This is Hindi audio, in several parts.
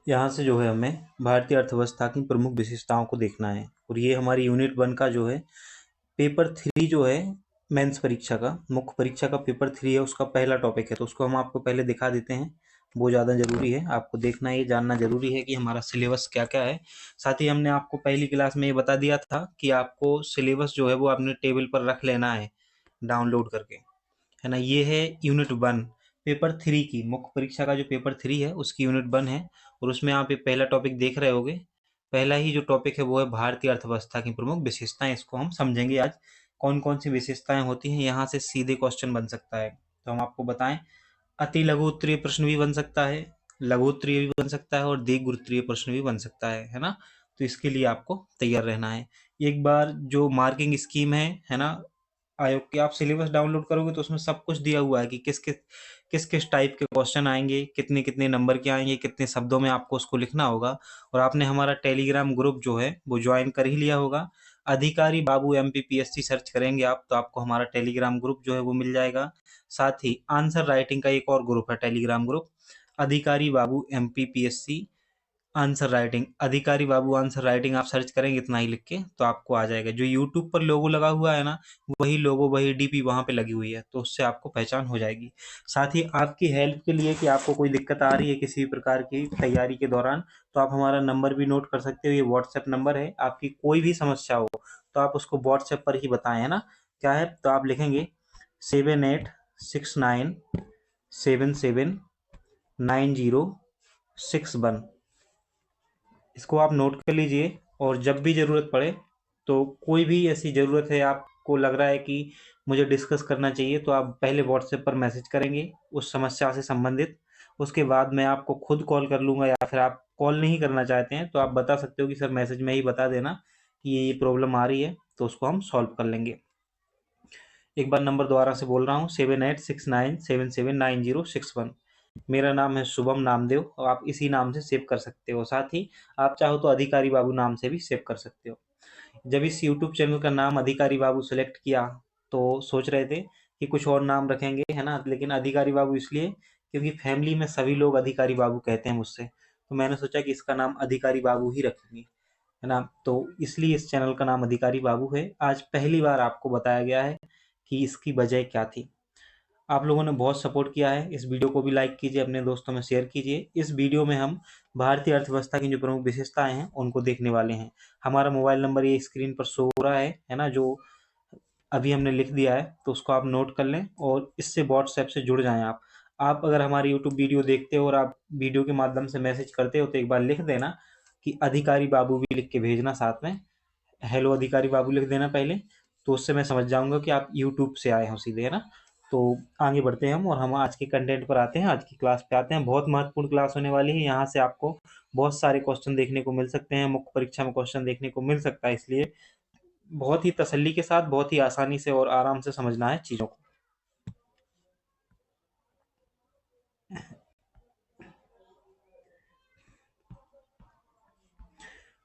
यहाँ से जो है हमें भारतीय अर्थव्यवस्था की प्रमुख विशेषताओं को देखना है और ये हमारी यूनिट 1 का जो है पेपर 3 जो है मेंस परीक्षा का मुख्य परीक्षा का पेपर 3 है, उसका पहला टॉपिक है। तो उसको हम आपको पहले दिखा देते हैं, वो ज़्यादा ज़रूरी है, आपको देखना ये जानना ज़रूरी है कि हमारा सिलेबस क्या क्या है। साथ ही हमने आपको पहली क्लास में ये बता दिया था कि आपको सिलेबस जो है वो अपने टेबल पर रख लेना है डाउनलोड करके, है ना। ये है यूनिट 1 पेपर 3 की मुख्य परीक्षा का जो पेपर 3 है उसकी यूनिट 1 है और उसमें आप ये पहला टॉपिक देख रहे होगे। पहला ही जो टॉपिक है वो है भारतीय अर्थव्यवस्था की प्रमुख विशेषताएं। इसको हम समझेंगे आज, कौन कौन सी विशेषताएं होती हैं। यहाँ से सीधे क्वेश्चन बन सकता है, तो हम आपको बताएं। अति लघु उत्तरीय प्रश्न भी बन सकता है, लघु उत्तरीय भी बन सकता है और दीर्घ उत्तरीय प्रश्न भी बन सकता है ना। तो इसके लिए आपको तैयार रहना है। एक बार जो मार्किंग स्कीम है ना, आयोग के, आप सिलेबस डाउनलोड करोगे तो उसमें सब कुछ दिया हुआ है कि किस किस टाइप के क्वेश्चन आएंगे, कितने कितने नंबर के आएंगे, कितने शब्दों में आपको उसको लिखना होगा। और आपने हमारा टेलीग्राम ग्रुप जो है वो ज्वाइन कर ही लिया होगा। अधिकारी बाबू MPPSC सर्च करेंगे आप तो आपको हमारा टेलीग्राम ग्रुप जो है वो मिल जाएगा। साथ ही आंसर राइटिंग का एक और ग्रुप है, टेलीग्राम ग्रुप, अधिकारी बाबू MPPSC आंसर राइटिंग। अधिकारी बाबू आंसर राइटिंग आप सर्च करेंगे इतना ही लिख के तो आपको आ जाएगा। जो यूट्यूब पर लोगो लगा हुआ है ना, वही लोगो वही DP वहाँ पे लगी हुई है, तो उससे आपको पहचान हो जाएगी। साथ ही आपकी हेल्प के लिए कि आपको कोई दिक्कत आ रही है किसी भी प्रकार की तैयारी के दौरान, तो आप हमारा नंबर भी नोट कर सकते हो। ये व्हाट्सएप नंबर है, आपकी कोई भी समस्या हो तो आप उसको व्हाट्सएप पर ही बताएं, है ना। क्या है, तो आप लिखेंगे 7869779061। इसको आप नोट कर लीजिए और जब भी ज़रूरत पड़े, तो कोई भी ऐसी ज़रूरत है आपको लग रहा है कि मुझे डिस्कस करना चाहिए, तो आप पहले व्हाट्सएप पर मैसेज करेंगे उस समस्या से संबंधित। उसके बाद मैं आपको खुद कॉल कर लूँगा, या फिर आप कॉल नहीं करना चाहते हैं तो आप बता सकते हो कि सर मैसेज में ही बता देना कि ये प्रॉब्लम आ रही है, तो उसको हम सॉल्व कर लेंगे। एक बार नंबर दोबारा से बोल रहा हूँ, 7869779061। मेरा नाम है शुभम नामदेव और आप इसी नाम से सेव कर सकते हो। साथ ही आप चाहो तो अधिकारी बाबू नाम से भी सेव कर सकते हो। जब इस यूट्यूब चैनल का नाम अधिकारी बाबू सेलेक्ट किया तो सोच रहे थे कि कुछ और नाम रखेंगे, है ना, लेकिन अधिकारी बाबू इसलिए क्योंकि फैमिली में सभी लोग अधिकारी बाबू कहते हैं मुझसे, तो मैंने सोचा कि इसका नाम अधिकारी बाबू ही रखेंगे, है ना। तो इसलिए इस चैनल का नाम अधिकारी बाबू है। आज पहली बार आपको बताया गया है कि इसकी वजह क्या थी। आप लोगों ने बहुत सपोर्ट किया है, इस वीडियो को भी लाइक कीजिए, अपने दोस्तों में शेयर कीजिए। इस वीडियो में हम भारतीय अर्थव्यवस्था की जो प्रमुख विशेषताएं हैं उनको देखने वाले हैं। हमारा मोबाइल नंबर ये स्क्रीन पर शो हो रहा है ना, जो अभी हमने लिख दिया है, तो उसको आप नोट कर लें और इससे व्हाट्सएप से जुड़ जाएं। आप अगर हमारी यूट्यूब वीडियो देखते हो और आप वीडियो के माध्यम से मैसेज करते हो तो एक बार लिख देना कि अधिकारी बाबू भी लिख के भेजना, साथ में हेलो अधिकारी बाबू लिख देना पहले, तो उससे मैं समझ जाऊंगा कि आप यूट्यूब से आए हो सीधे, है ना। तो आगे बढ़ते हैं हम और हम आज के कंटेंट पर आते हैं, आज की क्लास पे आते हैं। बहुत महत्वपूर्ण क्लास होने वाली है, यहाँ से आपको बहुत सारे क्वेश्चन देखने को मिल सकते हैं, मुख्य परीक्षा में क्वेश्चन देखने को मिल सकता है, इसलिए बहुत ही तसल्ली के साथ, बहुत ही आसानी से और आराम से समझना है चीज़ों को।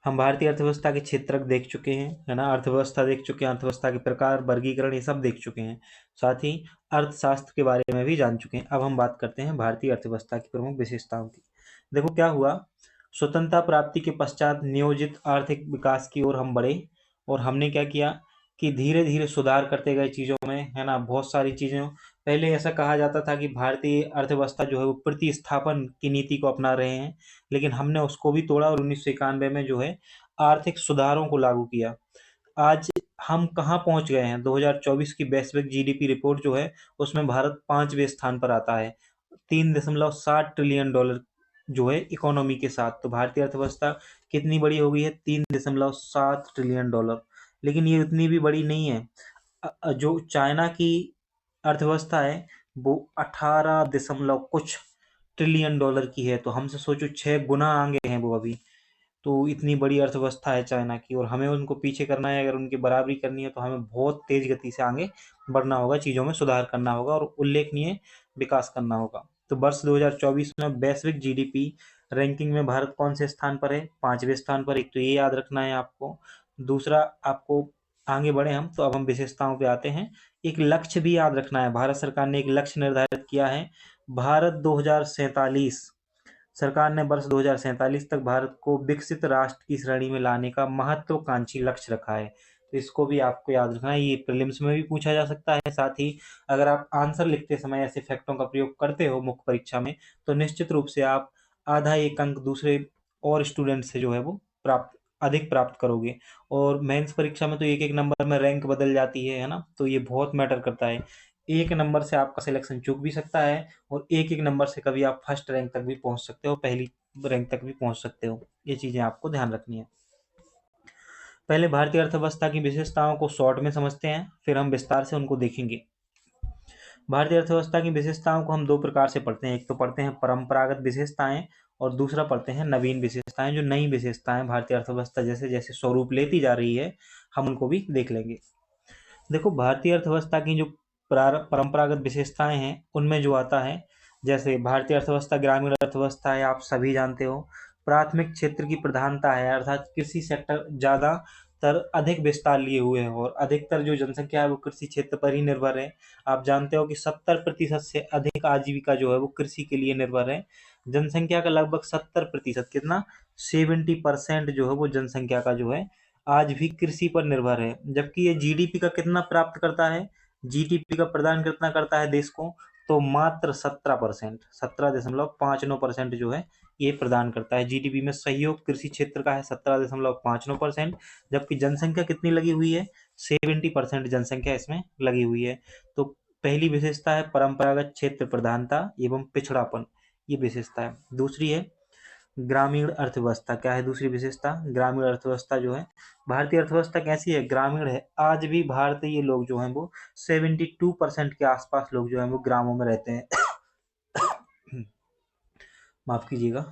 हम भारतीय अर्थव्यवस्था के क्षेत्रक देख चुके हैं, है ना, अर्थव्यवस्था देख चुके हैं, अर्थव्यवस्था के प्रकार, वर्गीकरण, ये सब देख चुके हैं। साथ ही अर्थशास्त्र के बारे में भी जान चुके हैं। अब हम बात करते हैं भारतीय अर्थव्यवस्था की प्रमुख विशेषताओं की। देखो क्या हुआ, स्वतंत्रता प्राप्ति के पश्चात नियोजित आर्थिक विकास की ओर हम बढ़े और हमने क्या किया कि धीरे धीरे सुधार करते गए चीज़ों में, है ना। बहुत सारी चीज़ें, पहले ऐसा कहा जाता था कि भारतीय अर्थव्यवस्था जो है वो प्रतिस्थापन की नीति को अपना रहे हैं, लेकिन हमने उसको भी तोड़ा और 1991 में जो है आर्थिक सुधारों को लागू किया। आज हम कहाँ पहुंच गए हैं, 2024 की वैश्विक GDP रिपोर्ट जो है उसमें भारत 5वें स्थान पर आता है, $3.7 ट्रिलियन जो है इकोनॉमी के साथ। तो भारतीय अर्थव्यवस्था कितनी बड़ी हो गई है, $3.7 ट्रिलियन। लेकिन ये उतनी भी बड़ी नहीं है। जो चाइना की अर्थव्यवस्था है वो 18 दशमलव कुछ ट्रिलियन की है, तो हमसे सोचो 6 गुना आगे हैं वो अभी। तो इतनी बड़ी अर्थव्यवस्था है चाइना की और हमें उनको पीछे करना है, अगर उनकी बराबरी करनी है तो हमें बहुत तेज गति से आगे बढ़ना होगा, चीज़ों में सुधार करना होगा और उल्लेखनीय विकास करना होगा। तो वर्ष 2024 में वैश्विक GDP रैंकिंग में भारत कौन से स्थान पर है, 5वें स्थान पर। एक तो ये याद रखना है आपको। दूसरा, आपको आगे बढ़े हम तो अब हम विशेषताओं पे आते हैं। एक लक्ष्य भी याद रखना है, भारत सरकार ने एक लक्ष्य निर्धारित किया है, भारत 2047 सरकार ने वर्ष 2047 तक भारत को विकसित राष्ट्र की श्रेणी में लाने का महत्वाकांक्षी लक्ष्य रखा है। तो इसको भी आपको याद रखना है, ये प्रीलिम्स में भी पूछा जा सकता है। साथ ही अगर आप आंसर लिखते समय ऐसे फैक्टों का प्रयोग करते हो मुख्य परीक्षा में, तो निश्चित रूप से आप आधा एक अंक दूसरे और स्टूडेंट से जो है वो अधिक प्राप्त करोगे। और मेंस परीक्षा में तो एक एक नंबर में रैंक बदल जाती है ना, तो ये बहुत मैटर करता है। एक नंबर से आपका सिलेक्शन चूक भी सकता है, और एक एक नंबर से कभी आप फर्स्ट रैंक तक भी पहुंच सकते हो, पहली रैंक तक भी पहुंच सकते हो। ये चीजें आपको ध्यान रखनी है। पहले भारतीय अर्थव्यवस्था की विशेषताओं को शॉर्ट में समझते हैं, फिर हम विस्तार से उनको देखेंगे। भारतीय अर्थव्यवस्था की विशेषताओं को हम दो प्रकार से पढ़ते हैं। एक तो पढ़ते हैं परंपरागत विशेषताएं, और दूसरा पढ़ते हैं नवीन विशेषताएं। जो नई विशेषताएं भारतीय अर्थव्यवस्था जैसे जैसे स्वरूप लेती जा रही है, हम उनको भी देख लेंगे। देखो, भारतीय अर्थव्यवस्था की जो परंपरागत विशेषताएं हैं, उनमें जो आता है, जैसे भारतीय अर्थव्यवस्था ग्रामीण अर्थव्यवस्था है, आप सभी जानते हो। प्राथमिक क्षेत्र की प्रधानता है, अर्थात कृषि सेक्टर ज्यादातर अधिक विस्तार लिए हुए है, और अधिकतर जो जनसंख्या है वो कृषि क्षेत्र पर ही निर्भर है। आप जानते हो कि 70% से अधिक आजीविका जो है वो कृषि के लिए निर्भर है। जनसंख्या का लगभग 70%, कितना, 70% जो है वो जनसंख्या का जो है आज भी कृषि पर निर्भर है। जबकि ये जीडीपी का कितना प्राप्त करता है, जीडीपी का प्रदान कितना करता है देश को, तो मात्र 17%, 17.59% जो है ये प्रदान करता है। जीडीपी में सहयोग कृषि क्षेत्र का है 17.59%, जबकि जनसंख्या कितनी लगी हुई है, 70% जनसंख्या इसमें लगी हुई है। तो पहली विशेषता है परंपरागत क्षेत्र प्रधानता एवं पिछड़ापन, ये विशेषता है। दूसरी है ग्रामीण अर्थव्यवस्था। क्या है दूसरी विशेषता? ग्रामीण अर्थव्यवस्था जो है, भारतीय अर्थव्यवस्था कैसी है, ग्रामीण है। आज भी भारतीय लोग जो हैं वो 72% के आसपास लोग जो हैं वो ग्रामों में रहते हैं। माफ कीजिएगा,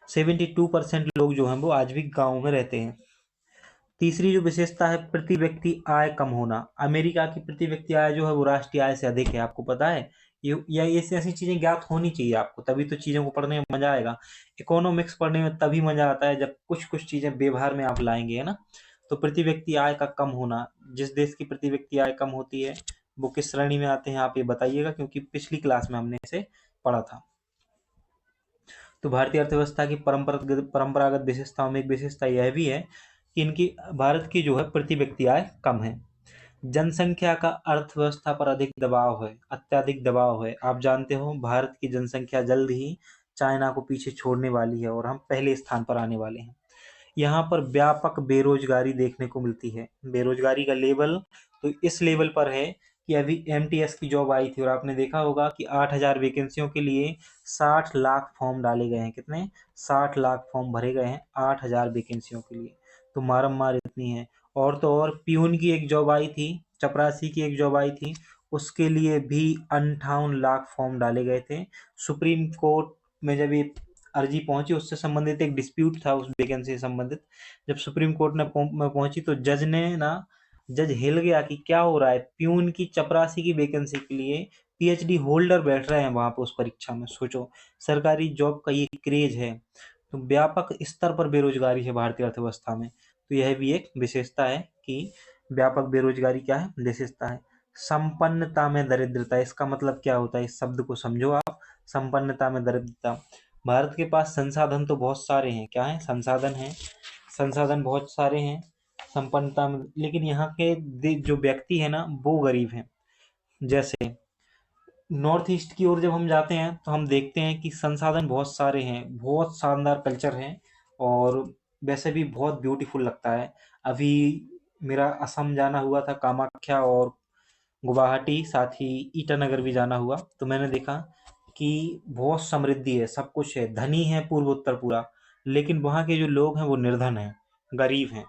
72% लोग जो हैं वो आज भी गाँव में रहते हैं। तीसरी जो विशेषता है प्रति व्यक्ति आय कम होना। अमेरिका की प्रति व्यक्ति आय जो है वो राष्ट्रीय आय से अधिक है, आपको पता है। ये ऐसी चीजें ज्ञात होनी चाहिए आपको, तभी तो चीजों को पढ़ने में मजा आएगा। इकोनॉमिक्स पढ़ने में तभी मजा आता है जब कुछ कुछ चीजें व्यवहार में आप लाएंगे, है ना। तो प्रति व्यक्ति आय का कम होना, जिस देश की प्रति व्यक्ति आय कम होती है वो किस श्रेणी में आते हैं आप ये बताइएगा, क्योंकि पिछली क्लास में हमने इसे पढ़ा था। तो भारतीय अर्थव्यवस्था की परंपरागत विशेषताओं में एक विशेषता यह भी है कि इनकी भारत की जो है प्रति व्यक्ति आय कम है। जनसंख्या का अर्थव्यवस्था पर अधिक दबाव है, अत्यधिक दबाव है। आप जानते हो भारत की जनसंख्या जल्द ही चाइना को पीछे छोड़ने वाली है, और हम पहले स्थान पर आने वाले हैं। यहाँ पर व्यापक बेरोजगारी देखने को मिलती है। बेरोजगारी का लेवल तो इस लेवल पर है कि अभी एमटीएस की जॉब आई थी, और आपने देखा होगा कि 8,000 वैकेंसियों के लिए 60 लाख फॉर्म डाले गए हैं। कितने? 60 लाख फॉर्म भरे गए हैं 8,000 वैकेंसियों के लिए। तो मारम्मार इतनी है। और तो और प्यून की एक जॉब आई थी, चपरासी की एक जॉब आई थी, उसके लिए भी 58 लाख फॉर्म डाले गए थे। सुप्रीम कोर्ट में जब ये अर्जी पहुंची, उससे संबंधित एक डिस्प्यूट था उस वैकेंसी से संबंधित, जब सुप्रीम कोर्ट में पहुंची तो जज हिल गया कि क्या हो रहा है। प्यून की, चपरासी की वैकेंसी के लिए पीएचडी होल्डर बैठ रहे हैं वहां पर उस परीक्षा में। सोचो, सरकारी जॉब का ये क्रेज है। तो व्यापक स्तर पर बेरोजगारी है भारतीय अर्थव्यवस्था में। तो यह भी एक विशेषता है कि व्यापक बेरोजगारी क्या है, विशेषता है। संपन्नता में दरिद्रता, इसका मतलब क्या होता है, इस शब्द को समझो आप। संपन्नता में दरिद्रता, भारत के पास संसाधन तो बहुत सारे हैं। क्या है? संसाधन है, संसाधन बहुत सारे हैं संपन्नता में, लेकिन यहाँ के जो व्यक्ति है ना वो गरीब हैं। जैसे नॉर्थ ईस्ट की ओर जब हम जाते हैं तो हम देखते हैं कि संसाधन बहुत सारे हैं, बहुत शानदार कल्चर है, और वैसे भी बहुत ब्यूटीफुल लगता है। अभी मेरा असम जाना हुआ था, कामाख्या और गुवाहाटी, साथ ही ईटानगर भी जाना हुआ, तो मैंने देखा कि बहुत समृद्धि है, सब कुछ है, धनी है पूर्व उत्तर पूरा, लेकिन वहाँ के जो लोग हैं वो निर्धन हैं, गरीब हैं,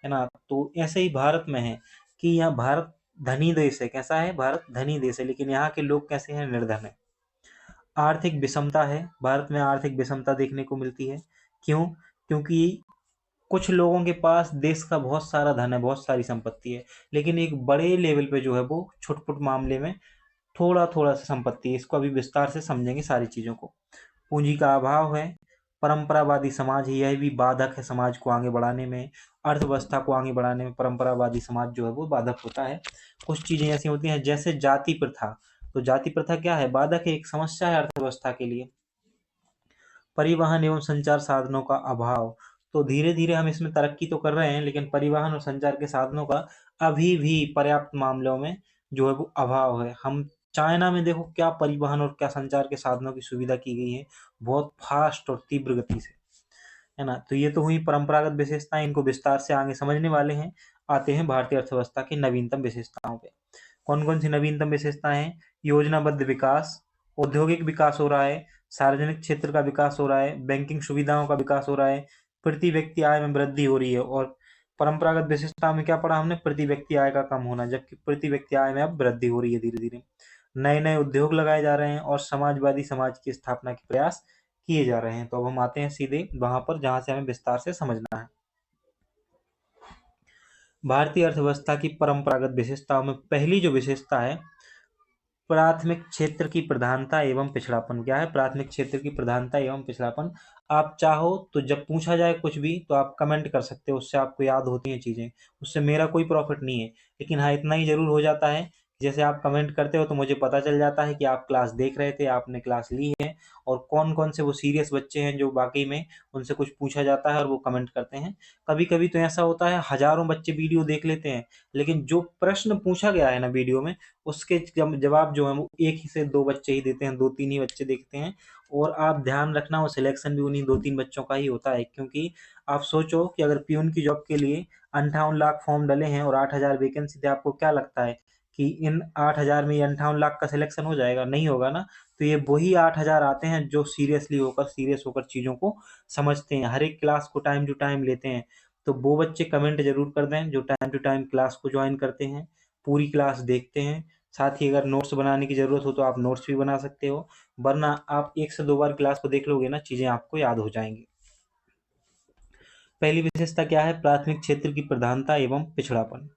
है ना। तो ऐसे ही भारत में है कि यहाँ भारत धनी देश है। कैसा है भारत? धनी देश है, लेकिन यहाँ के लोग कैसे हैं? निर्धन है। आर्थिक विषमता है, भारत में आर्थिक विषमता देखने को मिलती है। क्यों? क्योंकि कुछ लोगों के पास देश का बहुत सारा धन है, बहुत सारी संपत्ति है, लेकिन एक बड़े लेवल पे जो है वो छुटपुट मामले में थोड़ा थोड़ा सा संपत्ति है। इसको अभी विस्तार से समझेंगे सारी चीजों को। पूंजी का अभाव है, परंपरावादी समाज है, यह भी बाधक है समाज को आगे बढ़ाने में, अर्थव्यवस्था को आगे बढ़ाने में परंपरावादी समाज जो है वो बाधक होता है। कुछ चीजें ऐसी होती हैं जैसे जाति प्रथा। तो जाति प्रथा क्या है? बाधक है, एक समस्या है अर्थव्यवस्था के लिए। परिवहन एवं संचार साधनों का अभाव। तो धीरे धीरे हम इसमें तरक्की तो कर रहे हैं, लेकिन परिवहन और संचार के साधनों का अभी भी पर्याप्त मामलों में जो है वो अभाव है। हम चाइना में देखो क्या परिवहन और क्या संचार के साधनों की सुविधा की गई है, बहुत फास्ट और तीव्र गति से, है ना। तो ये तो हुई परंपरागत विशेषताएं, इनको विस्तार से आगे समझने वाले हैं। आते हैं भारतीय अर्थव्यवस्था की नवीनतम विशेषताओं पे। कौन कौन सी नवीनतम विशेषताएं हैं? योजनाबद्ध विकास, औद्योगिक विकास हो रहा है, सार्वजनिक क्षेत्र का विकास हो रहा है, बैंकिंग सुविधाओं का विकास हो रहा है, प्रति व्यक्ति आय में वृद्धि हो रही है। और परंपरागत विशेषताओं में क्या पढ़ा हमने? प्रति व्यक्ति आय का कम होना, जबकि प्रति व्यक्ति आय में अब वृद्धि हो रही है धीरे धीरे। नए नए उद्योग लगाए जा रहे हैं और समाजवादी समाज की स्थापना के प्रयास किए जा रहे हैं। तो अब हम आते हैं सीधे वहां पर जहां से हमें विस्तार से समझना है। भारतीय अर्थव्यवस्था की परंपरागत विशेषताओं में पहली जो विशेषता है, प्राथमिक क्षेत्र की प्रधानता एवं पिछड़ापन। क्या है? प्राथमिक क्षेत्र की प्रधानता एवं पिछड़ापन। आप चाहो तो जब पूछा जाए कुछ भी तो आप कमेंट कर सकते हो, उससे आपको याद होती हैं चीजें, उससे मेरा कोई प्रॉफिट नहीं है। लेकिन हाँ, इतना ही जरूर हो जाता है, जैसे आप कमेंट करते हो तो मुझे पता चल जाता है कि आप क्लास देख रहे थे, आपने क्लास ली है, और कौन कौन से वो सीरियस बच्चे हैं जो वाकई में उनसे कुछ पूछा जाता है और वो कमेंट करते हैं। कभी कभी तो ऐसा होता है हजारों बच्चे वीडियो देख लेते हैं, लेकिन जो प्रश्न पूछा गया है ना वीडियो में, उसके जवाब जो है वो एक ही से दो बच्चे ही देते हैं, दो तीन ही बच्चे देखते हैं। और आप ध्यान रखना, वो सिलेक्शन भी उन्हीं दो तीन बच्चों का ही होता है, क्योंकि आप सोचो कि अगर प्यून की जॉब के लिए 58 लाख फॉर्म डले हैं और 8,000 वैकेंसी थे, आपको क्या लगता है कि इन 8,000 में ये 58 लाख का सिलेक्शन हो जाएगा? नहीं होगा ना। तो ये वही 8,000 आते हैं जो सीरियस होकर चीजों को समझते हैं, हर एक क्लास को टाइम टू टाइम लेते हैं। तो वो बच्चे कमेंट जरूर कर दें जो टाइम टू टाइम क्लास को ज्वाइन करते हैं, पूरी क्लास देखते हैं। साथ ही अगर नोट्स बनाने की ज़रूरत हो तो आप नोट्स भी बना सकते हो, वरना आप 1 से 2 बार क्लास को देख लोगे ना, चीज़ें आपको याद हो जाएंगी। पहली विशेषता क्या है? प्राथमिक क्षेत्र की प्रधानता एवं पिछड़ापन।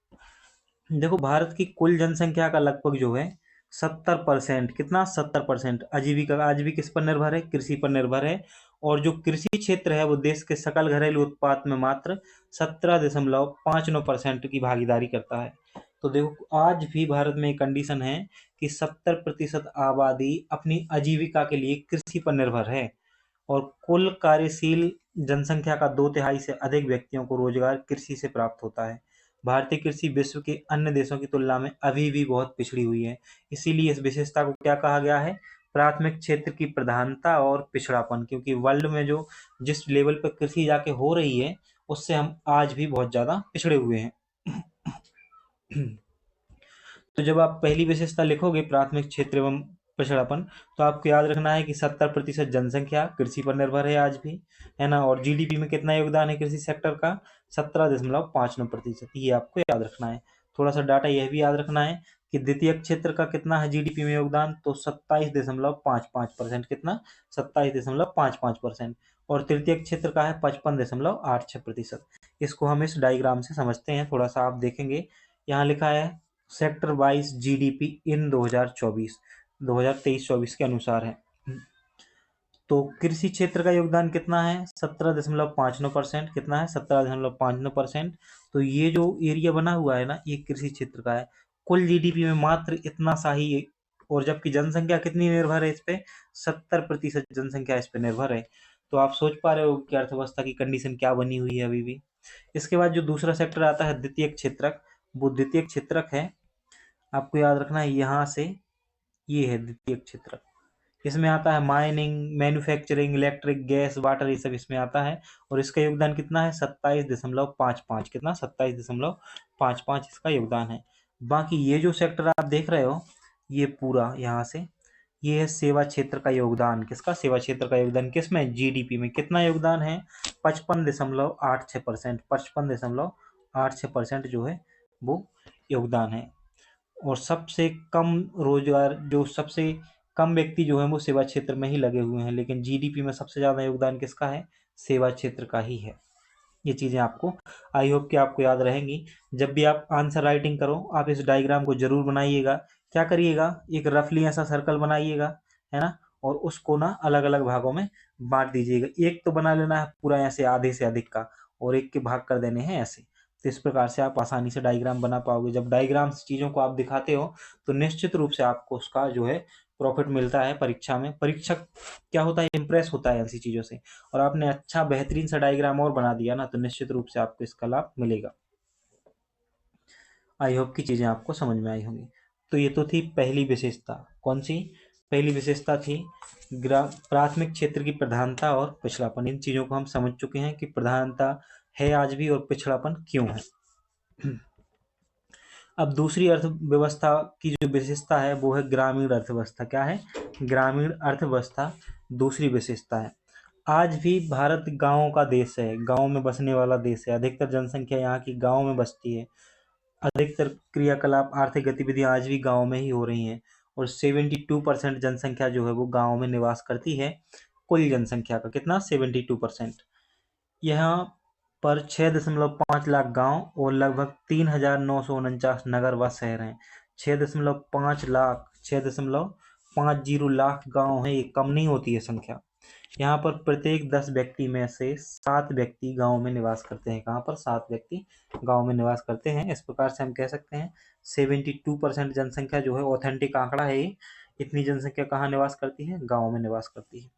देखो, भारत की कुल जनसंख्या का लगभग जो है 70%, कितना? 70% आजीविका आज भी किस पर निर्भर है? कृषि पर निर्भर है। और जो कृषि क्षेत्र है वो देश के सकल घरेलू उत्पाद में मात्र 17.59% की भागीदारी करता है। तो देखो, आज भी भारत में एक कंडीशन है कि 70% आबादी अपनी आजीविका के लिए कृषि पर निर्भर है, और कुल कार्यशील जनसंख्या का 2/3 से अधिक व्यक्तियों को रोजगार कृषि से प्राप्त होता है। भारतीय कृषि विश्व के अन्य देशों की तुलना में अभी भी बहुत पिछड़ी हुई है। इसीलिए इस विशेषता को क्या कहा गया है? प्राथमिक क्षेत्र की प्रधानता और पिछड़ापन, क्योंकि वर्ल्ड में जो जिस लेवल पर कृषि जाके हो रही है, उससे हम आज भी बहुत ज्यादा पिछड़े हुए हैं। तो जब आप पहली विशेषता लिखोगे, प्राथमिक क्षेत्र एवं पिछड़ापन, तो आपको याद रखना है कि 70% जनसंख्या कृषि पर निर्भर है आज भी, है ना। और जीडीपी में कितना योगदान है कृषि सेक्टर का? 17.59%। ये आपको याद रखना है। थोड़ा सा डाटा यह भी याद रखना है कि द्वितीय क्षेत्र का कितना है जीडीपी में योगदान? तो 27.55%। कितना? 27.55%। और तृतीय क्षेत्र का है 55.86%। इसको हम इस डायग्राम से समझते हैं, थोड़ा सा आप देखेंगे। यहाँ लिखा है सेक्टर वाइज जीडीपी इन 2023-24 के अनुसार है। तो कृषि क्षेत्र का योगदान कितना है? 17.59%। कितना है? 17.59%। तो ये जो एरिया बना हुआ है ना, ये कृषि क्षेत्र का है। कुल जीडीपी में मात्र इतना सा ही, और जबकि जनसंख्या कितनी निर्भर है इस पे? 70% जनसंख्या इस पे निर्भर है। तो आप सोच पा रहे हो कि अर्थव्यवस्था की कंडीशन क्या बनी हुई है अभी भी। इसके बाद जो दूसरा सेक्टर आता है द्वितीयक क्षेत्रक, वो द्वितीयक क्षेत्रक है, आपको याद रखना है यहाँ से, ये है द्वितीयक क्षेत्रक। इसमें आता है mining, manufacturing, electric, gas, water, ये सब इसमें आता है। और इसका योगदान कितना है? 27.55। कितना? 27.55 इसका योगदान है। बाकी ये जो सेक्टर आप देख रहे हो, ये पूरा यहाँ से, ये है सेवा क्षेत्र का योगदान। किसका? सेवा क्षेत्र का योगदान किसमें? जीडीपी में। कितना योगदान है? 55.86%। 55.86% जो है वो योगदान है। और सबसे कम रोजगार, जो सबसे कम व्यक्ति जो है वो सेवा क्षेत्र में ही लगे हुए हैं, लेकिन जीडीपी में सबसे ज्यादा योगदान किसका है? सेवा क्षेत्र का ही है। ये चीजें आपको, आई होप कि आपको याद रहेंगी। जब भी आप आंसर राइटिंग करो, आप इस डायग्राम को जरूर बनाइएगा। क्या करिएगा? एक रफली ऐसा सर्कल बनाइएगा, है ना, और उसको ना अलग अलग भागों में बांट दीजिएगा। एक तो बना लेना है पूरा ऐसे आधे से अधिक का, और एक के भाग कर देने हैं ऐसे। तो इस प्रकार से आप आसानी से डायग्राम बना पाओगे। जब डायग्राम चीजों को आप दिखाते हो तो निश्चित रूप से आपको उसका जो है प्रॉफिट मिलता है परीक्षा में। परीक्षक क्या होता है, इम्प्रेस होता है ऐसी चीज़ों से, और आपने अच्छा बेहतरीन सा डायग्राम और बना दिया ना, तो निश्चित रूप से आपको इसका लाभ मिलेगा। आई होप की चीज़ें आपको समझ में आई होंगी। तो ये तो थी पहली विशेषता। कौन सी? पहली विशेषता थी प्राथमिक क्षेत्र की प्रधानता और पिछड़ापन। इन चीज़ों को हम समझ चुके हैं कि प्रधानता है आज भी और पिछड़ापन क्यों है। अब दूसरी अर्थव्यवस्था की जो विशेषता है वो है ग्रामीण अर्थव्यवस्था। क्या है? ग्रामीण अर्थव्यवस्था दूसरी विशेषता है। आज भी भारत गाँव का देश है, गाँव में बसने वाला देश है। अधिकतर जनसंख्या यहाँ की गाँव में बसती है। अधिकतर क्रियाकलाप, आर्थिक गतिविधियां आज भी गाँव में ही हो रही हैं, और 72% जनसंख्या जो है वो गाँव में निवास करती है। कुल जनसंख्या का कितना? 72%। यहाँ पर 6.5 लाख गांव और लगभग 3,949 नगर व शहर हैं। 6.50 लाख गांव हैं, ये कम नहीं होती है संख्या। यहाँ पर प्रत्येक 10 व्यक्ति में से 7 व्यक्ति गांव में निवास करते हैं। कहाँ पर? 7 व्यक्ति गांव में निवास करते हैं। इस प्रकार से हम कह सकते हैं 72% जनसंख्या जो है, ऑथेंटिक आंकड़ा है ये। इतनी जनसंख्या कहाँ निवास करती है? गांव में निवास करती है।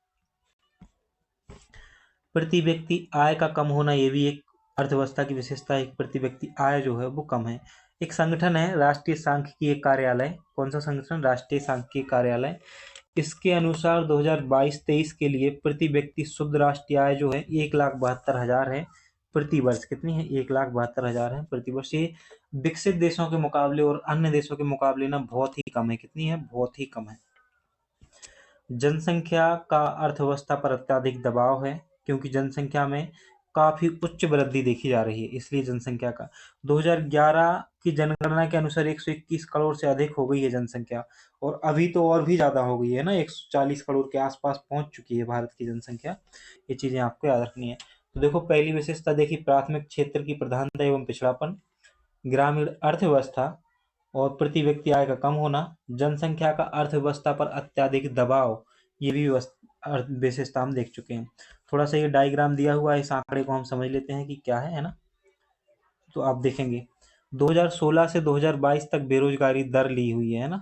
प्रति व्यक्ति आय का कम होना, ये भी एक अर्थव्यवस्था की विशेषता है। प्रति व्यक्ति आय जो है वो कम है। एक संगठन है राष्ट्रीय सांख्यिकीय कार्यालय। कौन सा संगठन? राष्ट्रीय सांख्यिकीय कार्यालय। इसके अनुसार 2022-23 के लिए प्रति व्यक्ति शुद्ध राष्ट्रीय आय जो है 1,72,000 है प्रति वर्ष। कितनी है? 1,72,000 है प्रति वर्ष। ये विकसित देशों के मुकाबले और अन्य देशों के मुकाबले ना बहुत ही कम है। कितनी है? बहुत ही कम है। जनसंख्या का अर्थव्यवस्था पर अत्यधिक दबाव है, क्योंकि जनसंख्या में काफी उच्च वृद्धि देखी जा रही है, इसलिए जनसंख्या का 2011 की जनगणना के अनुसार 121 करोड़ से अधिक हो गई है जनसंख्या, और अभी तो और भी ज्यादा हो गई है ना, 140 करोड़ के आसपास पहुंच चुकी है भारत की जनसंख्या। ये चीजें आपको याद रखनी है। तो देखो, पहली विशेषता देखी, प्राथमिक क्षेत्र की प्रधानता एवं पिछड़ापन, ग्रामीण अर्थव्यवस्था और प्रति व्यक्ति आय का कम होना, जनसंख्या का अर्थव्यवस्था पर अत्यधिक दबाव, ये भी विशेषता हम देख चुके हैं। थोड़ा सा ये डायग्राम दिया हुआ है, इस आंकड़े को हम समझ लेते हैं कि क्या है ना। तो आप देखेंगे 2016 से 2022 तक बेरोजगारी दर ली हुई है ना।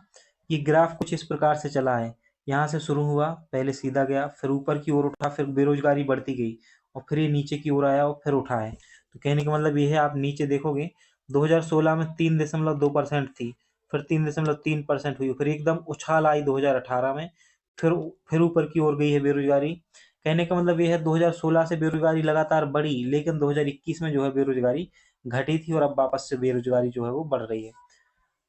ये ग्राफ कुछ इस प्रकार से चला है, यहाँ से शुरू हुआ, पहले सीधा गया, फिर ऊपर की ओर उठा, फिर बेरोजगारी बढ़ती गई, और फिर ये नीचे की ओर आया और फिर उठा है। तो कहने का मतलब ये है, आप नीचे देखोगे 2016 में 3.2% थी, फिर 3.3% हुई, फिर एकदम उछाल आई 2018 में, फिर ऊपर की ओर गई है बेरोजगारी। कहने का मतलब ये है 2016 से बेरोजगारी लगातार बढ़ी, लेकिन 2021 में जो है बेरोजगारी घटी थी, और अब वापस से बेरोजगारी जो है वो बढ़ रही है।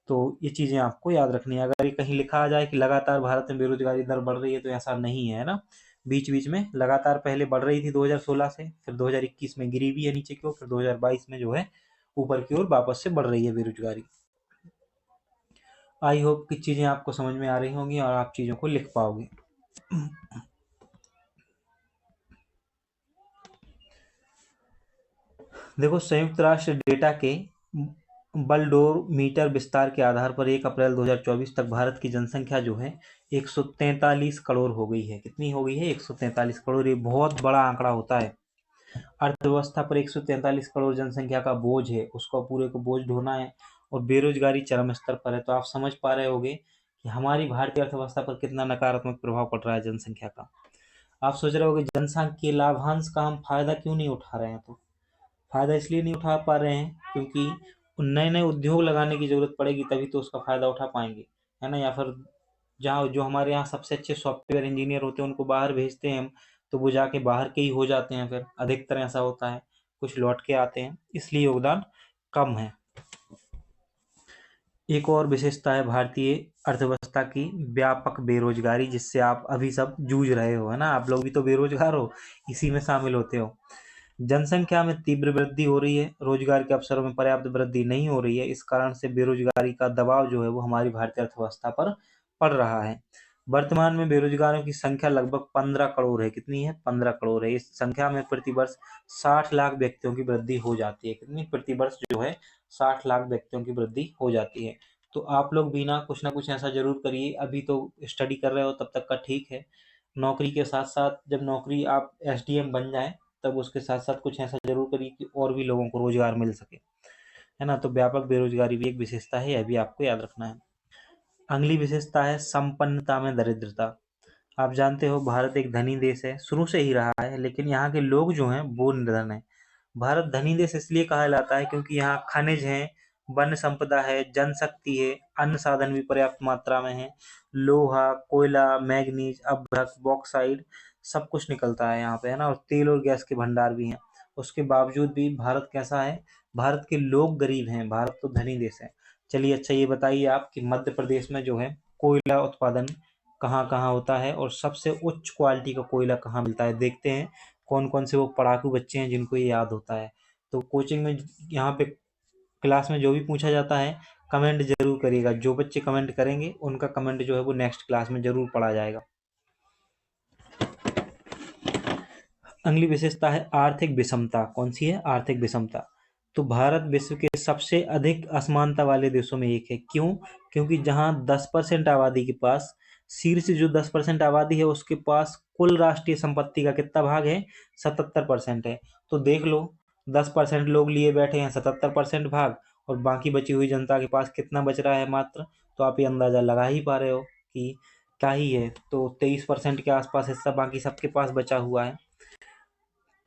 तो ये चीजें आपको याद रखनी है। अगर ये कहीं लिखा आ जाए कि लगातार भारत में बेरोजगारी दर बढ़ रही है, तो ऐसा नहीं है ना। बीच बीच में लगातार पहले बढ़ रही थी 2016 से, फिर 2021 में गिरी भी है नीचे की ओर, फिर 2022 में जो है ऊपर की ओर वापस से बढ़ रही है बेरोजगारी। आई होप कि चीजें आपको समझ में आ रही होंगी और आप चीजों को लिख पाओगे। देखो, संयुक्त राष्ट्र डेटा के बलडोर मीटर विस्तार के आधार पर 1 अप्रैल 2024 तक भारत की जनसंख्या जो है 143 करोड़ हो गई है। कितनी हो गई है? 143 करोड़। ये बहुत बड़ा आंकड़ा होता है। अर्थव्यवस्था पर 143 करोड़ जनसंख्या का बोझ है, उसको पूरे को बोझ ढोना है, और बेरोजगारी चरम स्तर पर है। तो आप समझ पा रहे होगे कि हमारी भारतीय अर्थव्यवस्था पर कितना नकारात्मक प्रभाव पड़ रहा है जनसंख्या का। आप सोच रहे होगे जनसंख्या के लाभांश का हम फायदा क्यों नहीं उठा रहे हैं? तो फायदा इसलिए नहीं उठा पा रहे हैं क्योंकि नए नए उद्योग लगाने की जरूरत पड़ेगी, तभी तो उसका फायदा उठा पाएंगे, है ना। या फिर जहाँ जो हमारे यहाँ सबसे अच्छे सॉफ्टवेयर इंजीनियर होते हैं उनको बाहर भेजते हैं हम, तो वो जाके बाहर के ही हो जाते हैं, फिर अधिकतर ऐसा होता है, कुछ लौट के आते हैं, इसलिए योगदान कम है। एक और विशेषता है भारतीय अर्थव्यवस्था की, व्यापक बेरोजगारी, जिससे आप अभी सब जूझ रहे हो, है ना। आप लोग भी तो बेरोजगार हो, इसी में शामिल होते हो। जनसंख्या में तीव्र वृद्धि हो रही है, रोजगार के अवसरों में पर्याप्त वृद्धि नहीं हो रही है, इस कारण से बेरोजगारी का दबाव जो है वो हमारी भारतीय अर्थव्यवस्था पर पड़ रहा है। वर्तमान में बेरोजगारों की संख्या लगभग 15 करोड़ है। कितनी है? 15 करोड़ है। इस संख्या में प्रति वर्ष 60 लाख व्यक्तियों की वृद्धि हो जाती है। कितनी? प्रति वर्ष जो है 60 लाख व्यक्तियों की वृद्धि हो जाती है। तो आप लोग भी ना कुछ ऐसा जरूर करिए। अभी तो स्टडी कर रहे हो तब तक का ठीक है, नौकरी के साथ साथ जब नौकरी आप एसडीएम बन जाए तब उसके साथ साथ कुछ ऐसा जरूर करिए कि और भी लोगों को रोजगार मिल सके, है ना। तो व्यापक बेरोजगारी भी एक विशेषता है, यह भी आपको याद रखना है। अगली विशेषता है संपन्नता में दरिद्रता। आप जानते हो भारत एक धनी देश है, शुरू से ही रहा है, लेकिन यहाँ के लोग जो हैं वो निर्धन है। भारत धनी देश इसलिए कहा जाता है क्योंकि यहाँ खनिज है, वन संपदा है, जनशक्ति है, अन्न साधन भी पर्याप्त मात्रा में है, लोहा, कोयला, मैग्नीज, अभ्रक, बॉक्साइड सब कुछ निकलता है यहाँ पे, है ना, और तेल और गैस के भंडार भी हैं। उसके बावजूद भी भारत कैसा है? भारत के लोग गरीब हैं, भारत तो धनी देश है। चलिए, अच्छा ये बताइए आप कि मध्य प्रदेश में जो है कोयला उत्पादन कहाँ कहाँ होता है और सबसे उच्च क्वालिटी का कोयला कहाँ मिलता है? देखते हैं कौन कौन से वो पढ़ाकू बच्चे हैं जिनको ये याद होता है। तो कोचिंग में, यहाँ पे क्लास में जो भी पूछा जाता है कमेंट जरूर करिएगा। जो बच्चे कमेंट करेंगे उनका कमेंट जो है वो नेक्स्ट क्लास में जरूर पढ़ा जाएगा। अगली विशेषता है आर्थिक विषमता। कौन सी है? आर्थिक विषमता। तो भारत विश्व के सबसे अधिक असमानता वाले देशों में एक है। क्यों? क्योंकि जहां 10% आबादी के पास, शीर्ष जो 10% आबादी है उसके पास कुल राष्ट्रीय संपत्ति का कितना भाग है? 77% है। तो देख लो, 10% लोग लिए बैठे हैं 77% भाग, और बाकी बची हुई जनता के पास कितना बच रहा है मात्र। तो आप ये अंदाजा लगा ही पा रहे हो कि क्या ही है। तो 23% के आसपास हिस्सा बाकी सबके पास बचा हुआ है।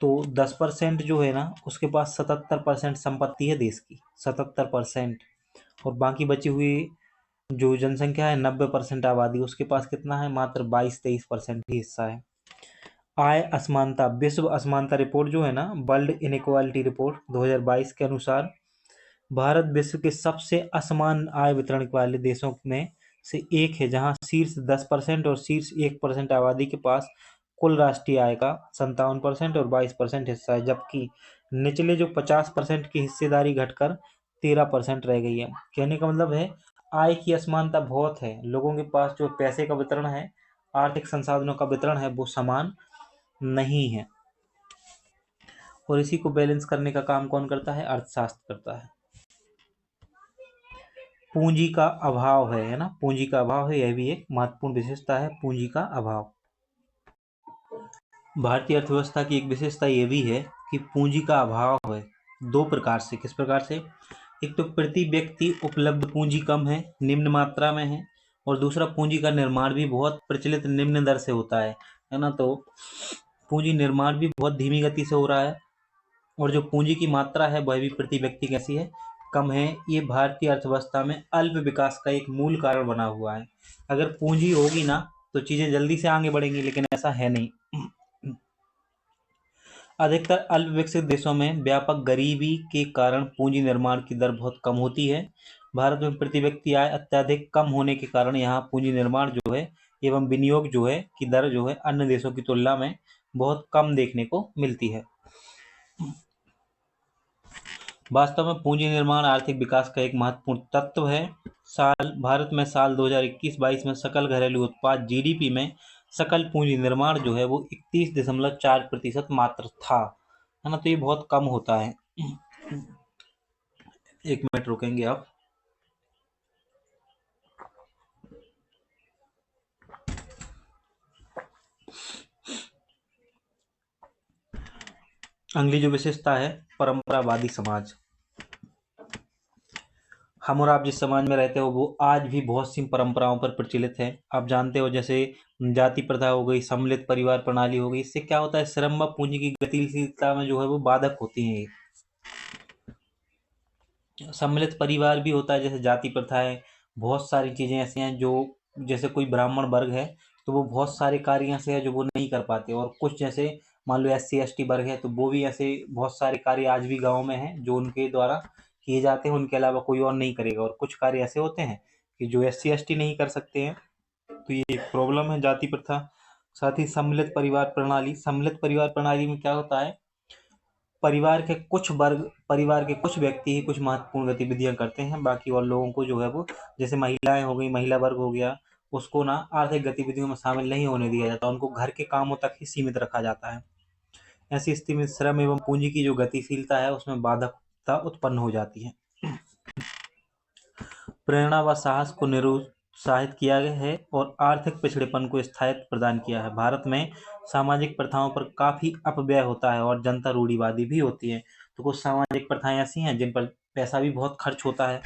तो 10% जो है ना उसके पास 77% संपत्ति है देश की, 77%। और बाकी बची हुई जो जनसंख्या है, 90% आबादी, उसके पास कितना है? मात्र 22-23% ही हिस्सा है। आय असमानता। विश्व असमानता रिपोर्ट जो है ना, वर्ल्ड इनइक्वालिटी रिपोर्ट 2022 के अनुसार भारत विश्व के सबसे असमान आय वितरण वाले देशों में से एक है, जहां शीर्ष 10% और शीर्ष 1% आबादी के पास कुल राष्ट्रीय आय का 57% और 22% हिस्सा है, जबकि निचले जो 50% की हिस्सेदारी घटकर 13% रह गई है। कहने का मतलब है आय की असमानता बहुत है, लोगों के पास जो पैसे का वितरण है, आर्थिक संसाधनों का वितरण है, वो समान नहीं है। और इसी को बैलेंस करने का काम कौन करता है? अर्थशास्त्र करता है। पूंजी का अभाव है ना, पूंजी का अभाव है, यह भी एक महत्वपूर्ण विशेषता है, पूंजी का अभाव। भारतीय अर्थव्यवस्था की एक विशेषता ये भी है कि पूंजी का अभाव है, दो प्रकार से। किस प्रकार से? एक तो प्रति व्यक्ति उपलब्ध पूंजी कम है, निम्न मात्रा में है, और दूसरा पूंजी का निर्माण भी बहुत प्रचलित निम्न दर से होता है ना। तो पूंजी निर्माण भी बहुत धीमी गति से हो रहा है, और जो पूंजी की मात्रा है वह भी प्रति व्यक्ति कैसी है? कम है। ये भारतीय अर्थव्यवस्था में अल्प विकास का एक मूल कारण बना हुआ है। अगर पूंजी होगी ना तो चीजें जल्दी से आगे बढ़ेंगी, लेकिन ऐसा है नहीं। अधिकतर अल्प विकसित देशों में व्यापक गरीबी के कारण पूंजी निर्माण की दर बहुत कम होती है। भारत में प्रति व्यक्ति आय अत्यधिक कम होने के कारण यहाँ पूंजी निर्माण जो है एवं विनियोग जो है की दर जो है अन्य देशों की तुलना में बहुत कम देखने को मिलती है। वास्तव में पूंजी निर्माण आर्थिक विकास का एक महत्वपूर्ण तत्व है। भारत में साल 2021-22 में सकल घरेलू उत्पाद जीडीपी में सकल पूंजी निर्माण जो है वो 31.4% मात्र था, है ना। तो ये बहुत कम होता है। एक मिनट रुकेंगे आप। अगली जो विशेषता है परंपरावादी समाज। हम और आप जिस समाज में रहते हो वो आज भी बहुत सी परंपराओं पर प्रचलित है। आप जानते हो, जैसे जाति प्रथा हो गई, सम्मिलित परिवार प्रणाली हो गई। इससे क्या होता है? श्रम व पूंजी की गतिशीलता में जो है वो बाधक होती है। सम्मिलित परिवार भी होता है, जैसे जाति प्रथा है, बहुत सारी चीजें ऐसी हैं जो, जैसे कोई ब्राह्मण वर्ग है तो वो बहुत सारे कार्य ऐसे हैं जो वो नहीं कर पाते, और कुछ जैसे मान लो SC ST वर्ग है तो वो भी ऐसे बहुत सारे कार्य आज भी गाँव में हैं जो उनके द्वारा किए जाते हैं, उनके अलावा कोई और नहीं करेगा। और कुछ कार्य ऐसे होते हैं कि जो SC ST नहीं कर सकते हैं। तो ये एक प्रॉब्लम है, जाति प्रथा। साथ ही सम्मिलित परिवार प्रणाली। सम्मिलित परिवार प्रणाली में क्या होता है? परिवार के कुछ व्यक्ति ही कुछ महत्वपूर्ण गतिविधियां करते हैं, बाकी और लोगों को जो है वो, जैसे महिलाएं हो गई, महिला वर्ग हो गया, उसको ना आर्थिक गतिविधियों में शामिल नहीं होने दिया जाता, उनको घर के कामों तक ही सीमित रखा जाता है। ऐसी स्थिति में श्रम एवं पूंजी की जो गतिशीलता है उसमें बाधकता उत्पन्न हो जाती है। प्रेरणा व साहस को निरुत्साहित किया गया है और आर्थिक पिछड़ेपन को स्थायित्व प्रदान किया है। भारत में सामाजिक प्रथाओं पर काफी अपव्यय होता है और जनता रूढ़िवादी भी होती है। तो कुछ सामाजिक प्रथाएं ऐसी हैं जिन पर पैसा भी बहुत खर्च होता है।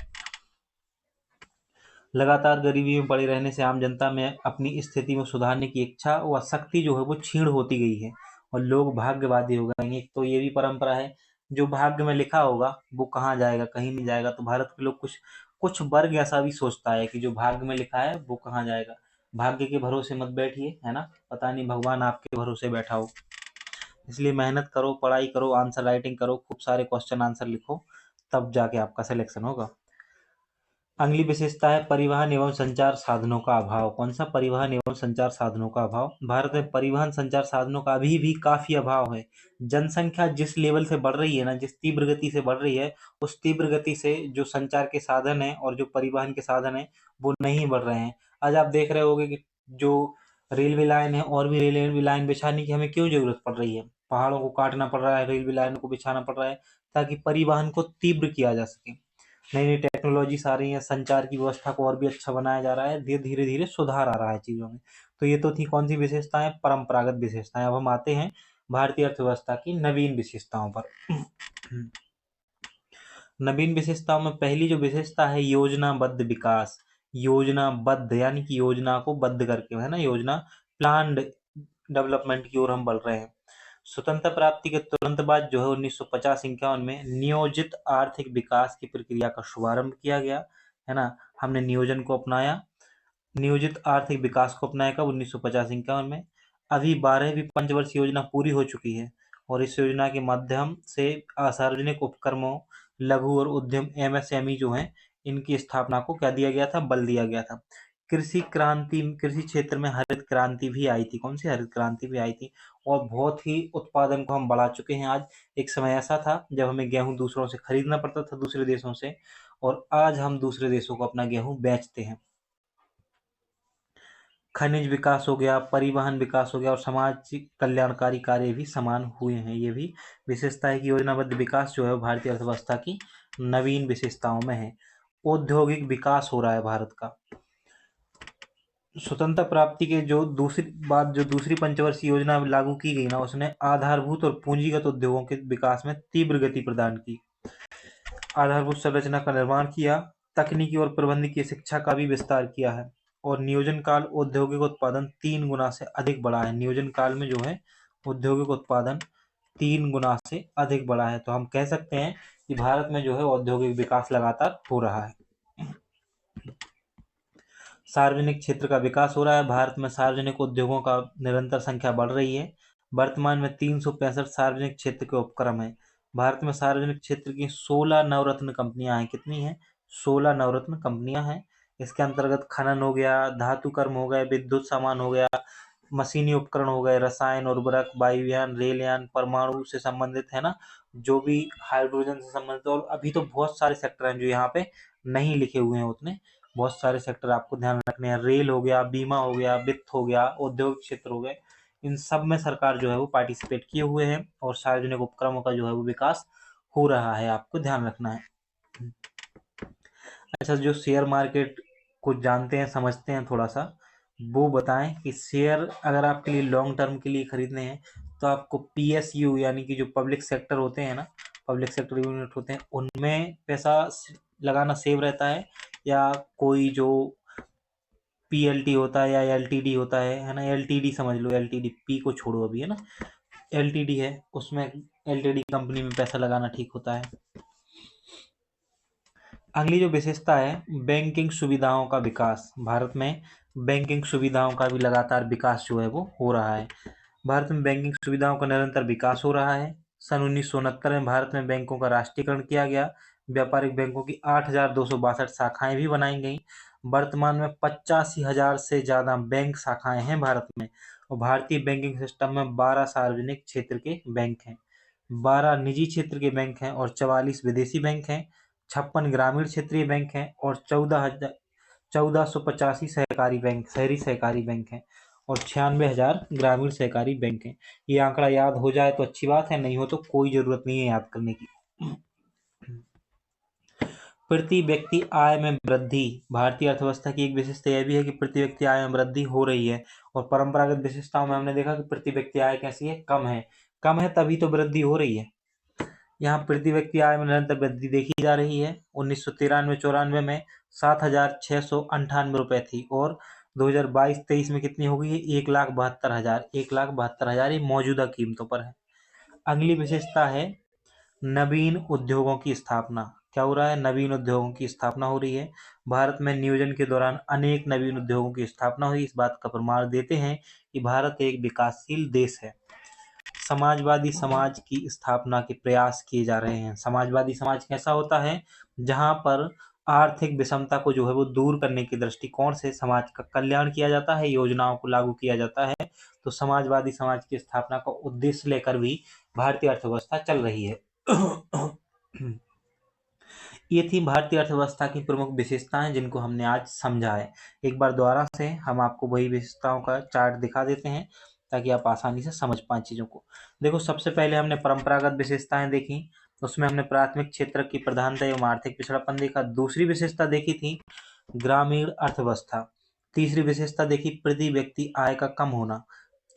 लगातार गरीबी में पड़े रहने से आम जनता में अपनी स्थिति में सुधारने की इच्छा व शक्ति जो है वो क्षीण होती गई है और लोग भाग्यवादी हो गए हैं। तो ये भी परंपरा है, जो भाग्य में लिखा होगा वो कहाँ जाएगा, कहीं नहीं जाएगा। तो भारत के लोग कुछ कुछ वर्ग ऐसा भी सोचता है कि जो भाग्य में लिखा है वो कहाँ जाएगा। भाग्य के भरोसे मत बैठिए, है ना, पता नहीं भगवान आपके भरोसे बैठा हो। इसलिए मेहनत करो, पढ़ाई करो, आंसर राइटिंग करो, खूब सारे क्वेश्चन आंसर लिखो, तब जाके आपका सिलेक्शन होगा। अगली विशेषता है परिवहन एवं संचार साधनों का अभाव। कौन सा? परिवहन एवं संचार साधनों का अभाव। भारत में परिवहन संचार साधनों का अभी भी काफी अभाव है। जनसंख्या जिस लेवल से बढ़ रही है ना, जिस तीव्र गति से बढ़ रही है, उस तीव्र गति से जो संचार के साधन है और जो परिवहन के साधन है वो नहीं बढ़ रहे हैं। आज आप देख रहे होंगे कि जो रेलवे लाइन है, और भी रेलवे लाइन बिछाने की हमें क्यों जरूरत पड़ रही है? पहाड़ों को काटना पड़ रहा है, रेलवे लाइन को बिछाना पड़ रहा है, ताकि परिवहन को तीव्र किया जा सके। नई नई टेक्नोलॉजीज आ रही है, संचार की व्यवस्था को और भी अच्छा बनाया जा रहा है, धीरे धीरे सुधार आ रहा है चीज़ों में। तो ये तो थी कौन सी विशेषताएं? परंपरागत विशेषताएं। अब हम आते हैं भारतीय अर्थव्यवस्था की नवीन विशेषताओं पर। नवीन विशेषताओं में पहली जो विशेषता है योजनाबद्ध विकास। योजनाबद्ध यानी कि योजना को बद्ध करके, है ना, योजना, प्लान्ड डेवलपमेंट की ओर हम बढ़ रहे हैं। स्वतंत्रता प्राप्ति के तुरंत बाद जो है 1950-51 में नियोजित आर्थिक विकास की प्रक्रिया का शुभारंभ किया गया, है ना। हमने नियोजन को अपनाया, नियोजित आर्थिक विकास को अपनाया कब? 1950-51 में। अभी 12वीं पंचवर्षीय योजना पूरी हो चुकी है और इस योजना के माध्यम से सार्वजनिक उपक्रमों, लघु और उद्यम एमएसएमई जो हैं, इनकी स्थापना को क्या दिया गया था? बल दिया गया था। कृषि क्रांति, कृषि क्षेत्र में हरित क्रांति भी आई थी। कौन सी? हरित क्रांति भी आई थी और बहुत ही उत्पादन को हम बढ़ा चुके हैं आज। एक समय ऐसा था जब हमें गेहूं दूसरों से खरीदना पड़ता था, दूसरे देशों से, और आज हम दूसरे देशों को अपना गेहूं बेचते हैं। खनिज विकास हो गया, परिवहन विकास हो गया और समाज कल्याणकारी कार्य भी समान हुए हैं। ये भी विशेषता है कि योजनाबद्ध विकास जो है वो भारतीय अर्थव्यवस्था की नवीन विशेषताओं में है। औद्योगिक विकास हो रहा है भारत का। स्वतंत्रता प्राप्ति के जो दूसरी पंचवर्षीय योजना लागू की गई ना, उसने आधारभूत और पूंजीगत उद्योगों के विकास में तीव्र गति प्रदान की। आधारभूत संरचना का निर्माण किया, तकनीकी और प्रबंधकीय शिक्षा का भी विस्तार किया है और नियोजन काल औद्योगिक उत्पादन 3 गुना से अधिक बढ़ा है। नियोजन काल में जो है औद्योगिक उत्पादन 3 गुना से अधिक बढ़ा है। तो हम कह सकते हैं कि भारत में जो है औद्योगिक विकास लगातार हो रहा है। सार्वजनिक क्षेत्र का विकास हो रहा है। भारत में सार्वजनिक उद्योगों का निरंतर संख्या बढ़ रही है। वर्तमान में 365 सार्वजनिक क्षेत्र के उपक्रम हैं। भारत में सार्वजनिक क्षेत्र की 16 नवरत्न कंपनियां हैं। कितनी हैं? 16 नवरत्न कंपनियां हैं। इसके अंतर्गत खनन हो गया, धातु कर्म हो गए, विद्युत सामान हो गया, मशीनी उपकरण हो गए, रसायन, उर्वरक, वायुयान, रेलयान, परमाणु से संबंधित, है ना, जो भी हाइड्रोजन से संबंधित। और अभी तो बहुत सारे सेक्टर हैं जो यहाँ पे नहीं लिखे हुए हैं उतने, बहुत सारे सेक्टर आपको ध्यान रखने हैं। रेल हो गया, बीमा हो गया, वित्त हो गया, औद्योगिक क्षेत्र हो गए, इन सब में सरकार जो है वो पार्टिसिपेट किए हुए हैं और सार्वजनिक उपक्रमों का जो है वो विकास हो रहा है, आपको ध्यान रखना है। अच्छा, जो शेयर मार्केट को जानते हैं, समझते हैं थोड़ा सा, वो बताएं कि शेयर अगर आपके लिए लॉन्ग टर्म के लिए खरीदने हैं तो आपको पीएसयू यानी कि जो पब्लिक सेक्टर होते हैं ना, पब्लिक सेक्टर यूनिट होते हैं, उनमें पैसा लगाना सेव रहता है, या कोई जो पीएलटी होता है या एलटीडी होता है ना, एलटीडी समझ लो, एलटीडी, पी को छोड़ो अभी, है ना, एलटीडी है, उसमें एलटीडी कंपनी में पैसा लगाना ठीक होता है। अगली जो विशेषता है बैंकिंग सुविधाओं का विकास। भारत में बैंकिंग सुविधाओं का भी लगातार विकास जो है वो हो रहा है। भारत में बैंकिंग सुविधाओं का निरंतर विकास हो रहा है। सन 1969 में भारत में बैंकों का राष्ट्रीयकरण किया गया। व्यापारिक बैंकों की 8,262 शाखाएं भी बनाई गई। वर्तमान में 85,000 से ज़्यादा बैंक शाखाएं हैं भारत में और भारतीय बैंकिंग सिस्टम में 12 सार्वजनिक क्षेत्र के बैंक हैं, 12 निजी क्षेत्र के बैंक हैं और 44 विदेशी बैंक हैं, 56 ग्रामीण क्षेत्रीय बैंक हैं और 1485 सहकारी बैंक, शहरी सहकारी बैंक हैं और 96,000 ग्रामीण सहकारी बैंक हैं। ये आंकड़ा याद हो जाए तो अच्छी बात है, नहीं हो तो कोई ज़रूरत नहीं है याद करने की। प्रति व्यक्ति आय में वृद्धि। भारतीय अर्थव्यवस्था की एक विशेषता यह भी है कि प्रति व्यक्ति आय में वृद्धि हो रही है और परंपरागत विशेषताओं में हमने देखा कि प्रति व्यक्ति आय कैसी है? कम है। कम है तभी तो वृद्धि हो रही है। यहाँ प्रति व्यक्ति आय में निरंतर वृद्धि देखी जा रही है। 1993-94 में 7,698 रुपए थी और 2022-23 में कितनी हो गई है? 1,72,000। 1,72,000 ये मौजूदा कीमतों पर है। अगली विशेषता है नवीन उद्योगों की स्थापना। क्या हो रहा है? नवीन उद्योगों की स्थापना हो रही है। भारत में नियोजन के दौरान अनेक नवीन उद्योगों की स्थापना हुई। इस बात का प्रमाण देते हैं कि भारत एक विकासशील देश है। समाजवादी समाज की स्थापना के प्रयास किए जा रहे हैं। समाजवादी समाज कैसा होता है? जहां पर आर्थिक विषमता को जो है वो दूर करने के दृष्टिकोण से समाज का कल्याण किया जाता है, योजनाओं को लागू किया जाता है। तो समाजवादी समाज की स्थापना का उद्देश्य लेकर भी भारतीय अर्थव्यवस्था चल रही है। ये थी भारतीय अर्थव्यवस्था की प्रमुख विशेषताएं जिनको हमने आज समझा है। एक बार दोबारा से हम आपको वही विशेषताओं का चार्ट दिखा देते हैं ताकि आप आसानी से समझ पाएं चीज़ों को। देखो, सबसे पहले हमने परंपरागत विशेषताएं देखी, उसमें हमने प्राथमिक क्षेत्र की प्रधानता एवं आर्थिक पिछड़ापन देखा। दूसरी विशेषता देखी थी ग्रामीण अर्थव्यवस्था। तीसरी विशेषता देखी प्रति व्यक्ति आय का कम होना।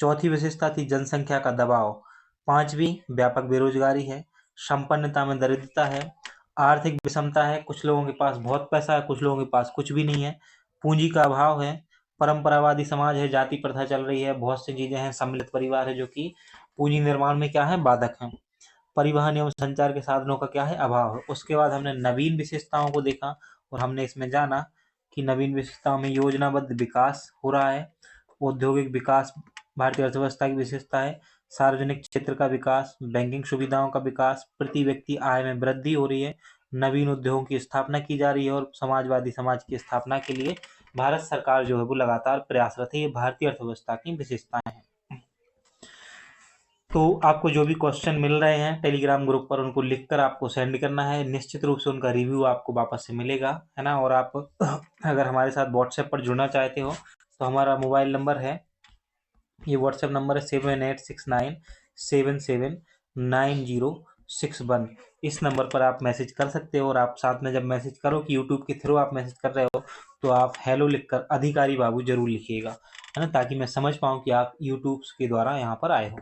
चौथी विशेषता थी जनसंख्या का दबाव। पांचवी व्यापक बेरोजगारी है। संपन्नता में दरिद्रता है। आर्थिक विषमता है, कुछ लोगों के पास बहुत पैसा है, कुछ लोगों के पास कुछ भी नहीं है। पूंजी का अभाव है। परंपरावादी समाज है, जाति प्रथा चल रही है, बहुत सी चीजें हैं। सम्मिलित परिवार है जो कि पूंजी निर्माण में क्या है? बाधक है। परिवहन एवं संचार के साधनों का क्या है? अभाव है। उसके बाद हमने नवीन विशेषताओं को देखा और हमने इसमें जाना कि नवीन विशेषताओं में योजनाबद्ध विकास हो रहा है। औद्योगिक विकास भारतीय अर्थव्यवस्था की विशेषता है। सार्वजनिक क्षेत्र का विकास, बैंकिंग सुविधाओं का विकास, प्रति व्यक्ति आय में वृद्धि हो रही है, नवीन उद्योगों की स्थापना की जा रही है और समाजवादी समाज की स्थापना के लिए भारत सरकार जो है वो लगातार प्रयासरत है। ये भारतीय अर्थव्यवस्था की विशेषताएं हैं। तो आपको जो भी क्वेश्चन मिल रहे हैं टेलीग्राम ग्रुप पर, उनको लिखकर आपको सेंड करना है। निश्चित रूप से उनका रिव्यू आपको वापस से मिलेगा, है ना। और आप अगर हमारे साथ व्हाट्सएप पर जुड़ना चाहते हो तो हमारा मोबाइल नंबर है, ये व्हाट्सएप नंबर है 7869779061। इस नंबर पर आप मैसेज कर सकते हो और आप साथ में जब मैसेज करो कि यूट्यूब के थ्रू आप मैसेज कर रहे हो तो आप हेलो लिखकर अधिकारी बाबू जरूर लिखिएगा, है ना, ताकि मैं समझ पाऊँ कि आप यूट्यूब के द्वारा यहाँ पर आए हो।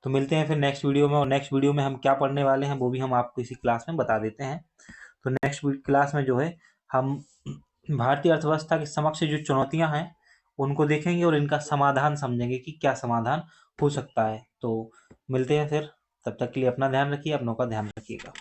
तो मिलते हैं फिर नेक्स्ट वीडियो में, और नेक्स्ट वीडियो में हम क्या पढ़ने वाले हैं वो भी हम आपको इसी क्लास में बता देते हैं। तो नेक्स्ट क्लास में जो है हम भारतीय अर्थव्यवस्था के समक्ष जो चुनौतियां हैं उनको देखेंगे और इनका समाधान समझेंगे कि क्या समाधान हो सकता है। तो मिलते हैं फिर, तब तक के लिए अपना ध्यान रखिए, अपनों का ध्यान रखिएगा।